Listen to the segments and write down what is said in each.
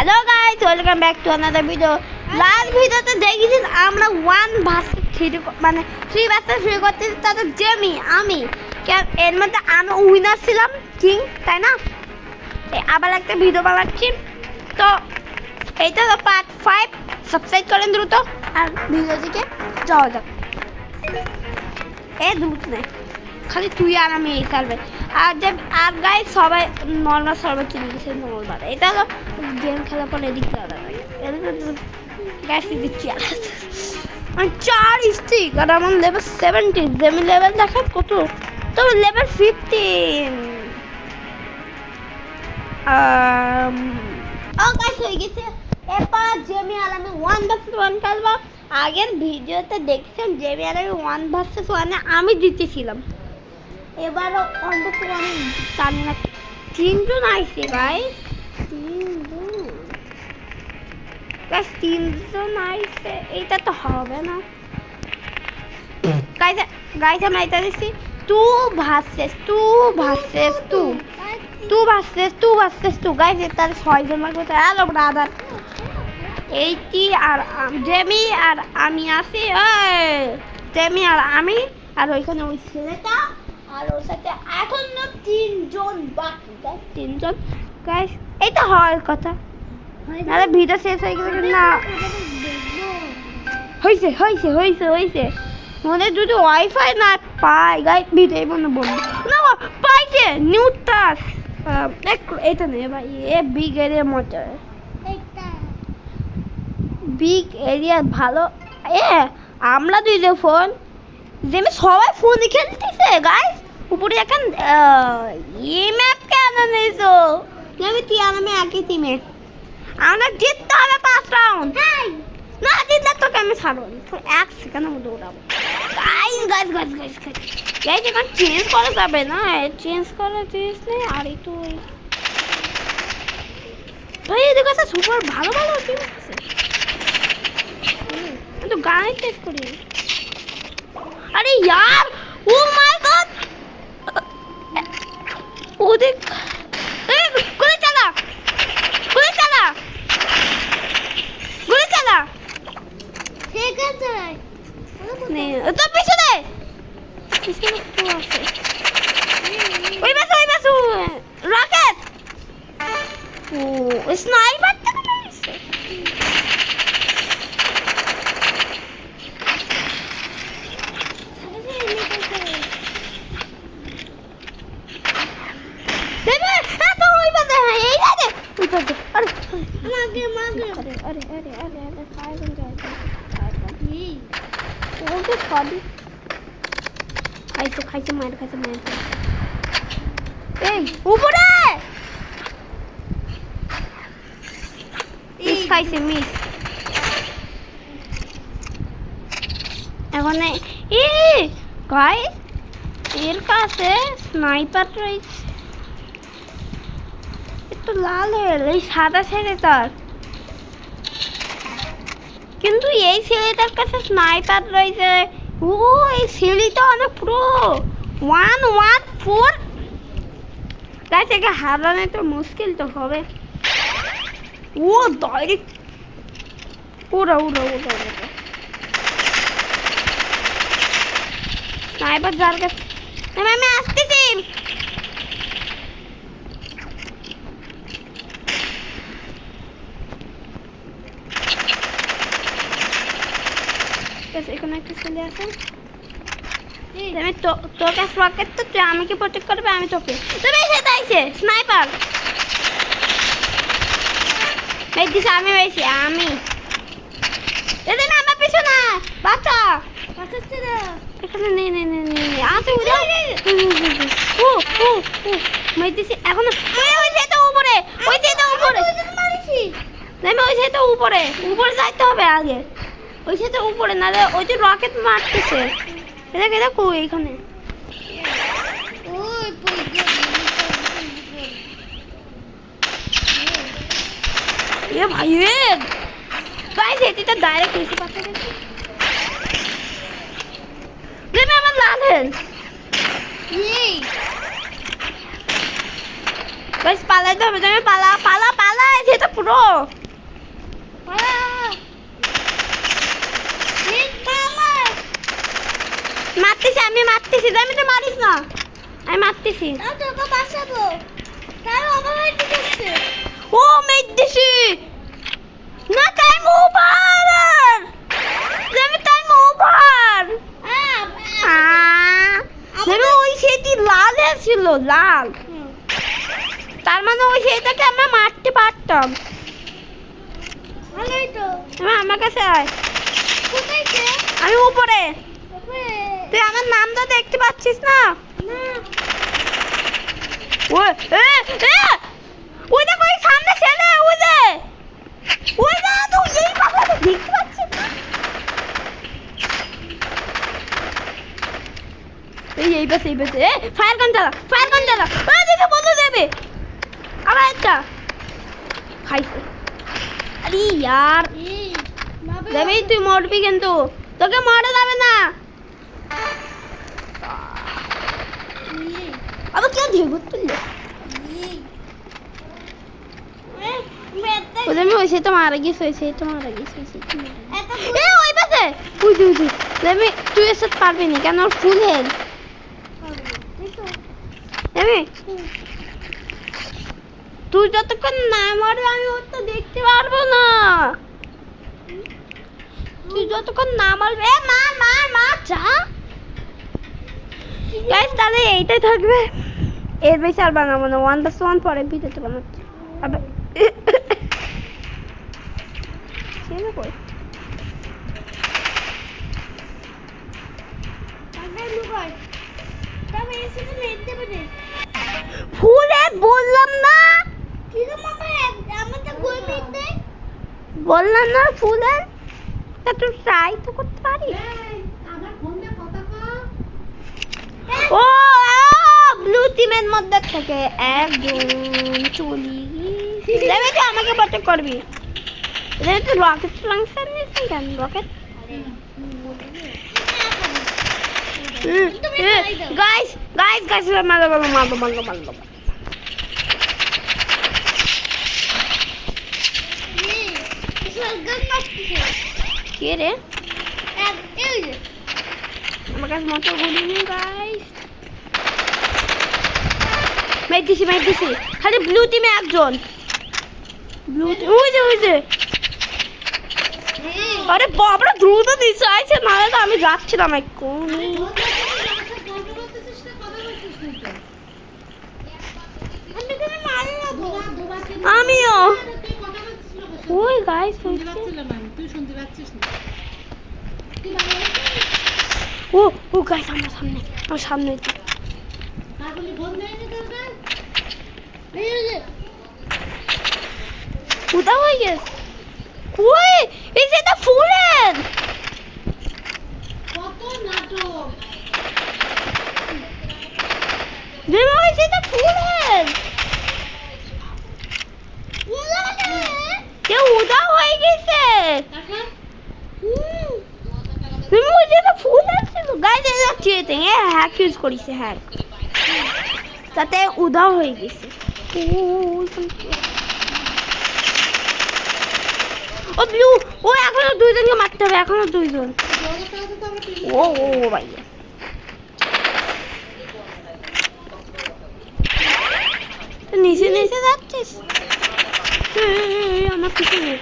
Hello guys, welcome back to another video. Last ভিডিওতে দেখেছেন আমরা 1 ভার্সেস 3 মানে 3 ভার্সেস 3 করতে, তাতে জেমি আমি এর মধ্যে আমি উইনার ছিলাম, কিং, তাই না? আবার একটা ভিডিও বানাচ্ছি, তো এইটা হলো পার্ট 5। সাবস্ক্রাইব করেন দ্রুত আর ভিডিও দিকে যাওয়া যাক। দ্রুত নেই, খালি তুই আর আমি এই সার্ভে আর গাইস সবাই নর্মাল সার্ভার চলে গেছে। নর্মাল এটা হলো গেম খেলার পর এদিক আলাদা গ্যাস দিচ্ছি 4 স্টিক আর আমার লেভেল 70। জেমি লেভেল দেখেন কত, তো লেভেল 15। গাইস হয়ে গেছে। এরপর জেমি আর আমি 1 ভার্সেস 1 খেলবো। আগের ভিডিওতে দেখছেন জেমি আর আমি 1 ভার্সেস 1 আমি জিতেছিলাম। এবারও অন্তত আমি জানি না 3 জন আইছে গাইস, 3 জন আইছে, এইটা তো হবে না গাইস। আমরা এটা দিচ্ছি 2 ভার্সেস 2 গাইস। এটা 6 জন লাগবে। হ্যালো ব্রাদার, এইটি আর জেমি আর আমি আছি। জেমি আর আমি আর ওইখানে ওই ছেলেটা আর ওর সাথে এখন 3 জন বাকি গাইস। 3 জন গাইস, এটা হওয়ার কথা, নাহলে ভিডিও শেষ হয়ে গেলে না। হয়েছে মনে যদি ওয়াইফাই না পাই গাইস, ভিডিও মনে বলবো না পাইছে নিউ টাস্ক। এটা নেই ভাই, বিগ এরিয়া মজা, বিগ এরিয়া ভালো। আমরা দুইজন ফোন যেমন সবাই ফোন খেলতেছে গাইস। উপরে এখন ম্যাপ কেন নিয়েছো? তুই আর আমি একই টিমে, আমরা জিততে হবে 5 রাউন্ড। না জিতলে তোকে আমি ছাড়বো না, 1 সেকেন্ডের মধ্যে উঠাবো। গাইস এখন চেঞ্জ করা যাবে না, চেঞ্জ নেই। আর একটু ভাই এদের কাছে সুপার ভালো টিম আছে, তো গাড়ি চেঞ্জ করি। अरे यार, ओ माय गॉड, वो देख, गोली चला ठीक है चल नहीं तो पीछे दे तो आसे ओए बस रॉकेट ओ स्नाइपर तक नहीं से খাইছে মার এই উপরে খাইছে মিস। এখন গাইস এর কাছে স্নাইপার রয়েছে, একটু লাল হয়ে এই সাদা ছেলেটার, কিন্তু এই ছেলেটার কাছে স্নাইপার রয়েছে। এই ছেলেটা অনেক প্রো, 114 গাইস। একে হারানো তো মুশকিল তো হবে। ও ডাইরেক্ট উড়া স্নাইপার যার কাছে আমি আসতেছি। এখানে একটা ছেলে আছে, আমি তোর কাছে রকেট, তো তুই আমাকে প্রোটেক্ট করবে, আমি তোকে। তুমি সেটা আইছে স্নাইপার দিছে, আমি পাইছি আমি। এদের না আমার পিছনে বাচ্চা এখানে নেই আছে উড়ে দিছি। এখন ওই সেটা উপরে উপরে যাইতে হবে আগে, ওই সাথে উপরে, না ওই যে রকেট মারতেছে। দেখো এইখানে ভাই গাইস এটা ডাইরেক্ট এসে পাঠিয়ে দিয়েছে। আমার লাল হেলথ গাইস, পালাইতে হবে। পালা গাইস এটা পুরো মারতেছি আমি মারতেছি আমি তো মারিস না আমি মারতেছি তোকে বাঁচাবো তার অভাব হয়ে গেছে ও মেদিছি না টাইম ওভার আমি টাইম ওভার আমি ওই সেটি লাল ছিল লাল তার মানে ওই সেটাকে আমরা মারতে পারতাম ভালোই তো আমার কাছে আয় কোথায় সে আমি উপরে তুই আমার নামটা দেখতে পাচ্ছিস না ওই ওই দেখো ওই সামনে ছেলে ওই যে তুই এই পাশে দেখতে পাচ্ছিস না এই পাশে ফায়ার গান চালা দেখে বন্ধু দেবে আবার একটা খাইছে আরে ইয়ার দেবে তুই মরবি কিন্তু তোকে মারা যাবে না আবার কেউ ঢেউ তুললো আমি ওই সেটা মারা গেছে ওই পাশে বুঝি দেবে তুই এর সাথে পারবি না কেন ওর ফুল হেল দেবে তুই যতক্ষণ না মারবি আমি ওর তো দেখতে পারবো না তুই যতক্ষণ না মারবি মার যা গাইস তাহলে এইটাই থাকবে এর বেশি আর বানাবো না 1+1 পরে ভিডিওতে বানাচ্ছি আবার ছেলে কই ফুলে বললাম না বললাম না ফুলে তা তুই ট্রাই তো করতে পারিস ও ব্লু টিমের মধ্যে থেকে একজন চলি দেবে যে আমাকে বাঁচা করবি তুই রকেট লঞ্চার নিয়েছিস কেন রকেট গাইস মারো কে রে আমার কাছে মোটর গুলি নেই গাইস মেদিছি খালি ব্লু টিমে একজন ওই যে আরে বাবরা দ্রুত দিছে আইছে নালে তো আমি যাচ্ছিলাম এক্ষুনি আমিও ওই গাইস ও গাইস আমার সামনে কোথাও হয়ে গেছে কই এই সেটা ফুলের কত নাটক দেবা ওই সেটা ফুলের কেউ উদাও হয়ে গেছে তুমি ওই যেটা ফুল ছিল গাইজ এটা চিটিং হ্যাক ইউজ করিছে হ্যাক তাতে উদাও হয়ে গেছে ও ব্লু ও এখনো দুইজনকে মারতে হবে এখনো দুইজন ও ভাইয়া নিচে যাচ্ছিস আমার পিছনে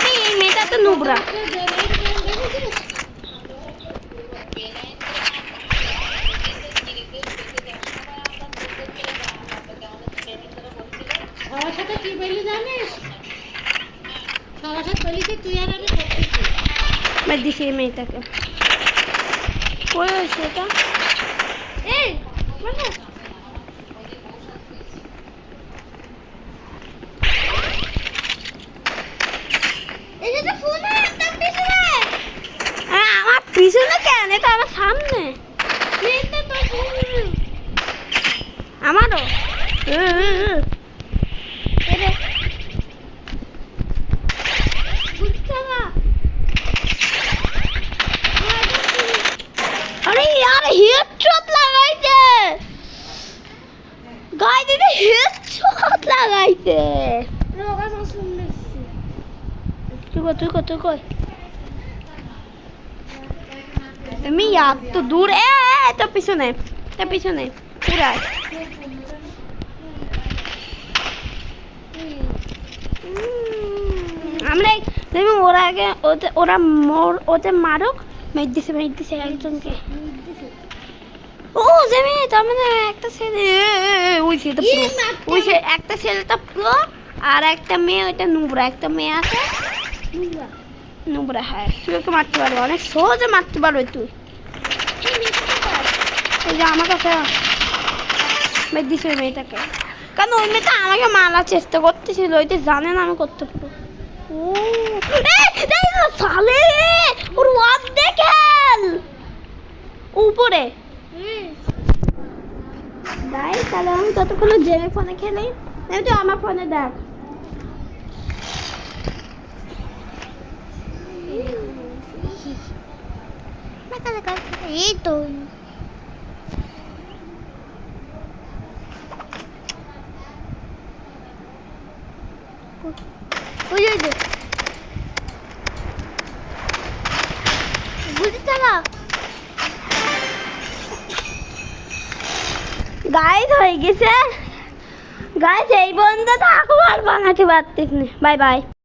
এই মেয়েটা তো নোবরা আমার সাথে কি বলি জানিস সবার সাথে বলিস তুই আর আমি করতেছি मैं दिसे মেয়েটাকে কই হয়েছে এটা এই বল এই যে ফোন একদম পিছনে আমার পিছনে কেন এটা আমার সামনে এইটা তো আমারও এরে গুচ্ছাবা अरे यार हेडशॉट लगाइছে গাইস এটা হেডশট লাগাইছে তুই কই আমি এত দূর তো পিছনে পুরা আমরা তুমি ওরা আগে ওরা ওদের মারুক মেঘ দিছে একজনকে ও জেমি তার মানে একটা ছেলে ওই ছেলেটা একটা ছেলেটা পুরো আর একটা মেয়ে ওইটা নুবরা একটা মেয়ে আছে নুবরা হ্যাঁ তুই ওকে মারতে পারবি অনেক সহজে মারতে পারবি তুই ওই যে আমার কাছে মেঘ দিছে ওই মেয়েটাকে কারণ ওই মেয়েটা আমাকে মারার চেষ্টা করতেছিল ওইটা জানে না আমি করতে পারবো ও সালে ওর ওয়াক দেখেন উপরে গাইস তাহলে আমি ততক্ষণ জেমে ফোনে খেলি তো আমার ফোনে দেখ এই তো গাইস হয়ে গেছে গাইস এই বন্ধ থাকবো আর বানাতে পারতিস না বাই বাই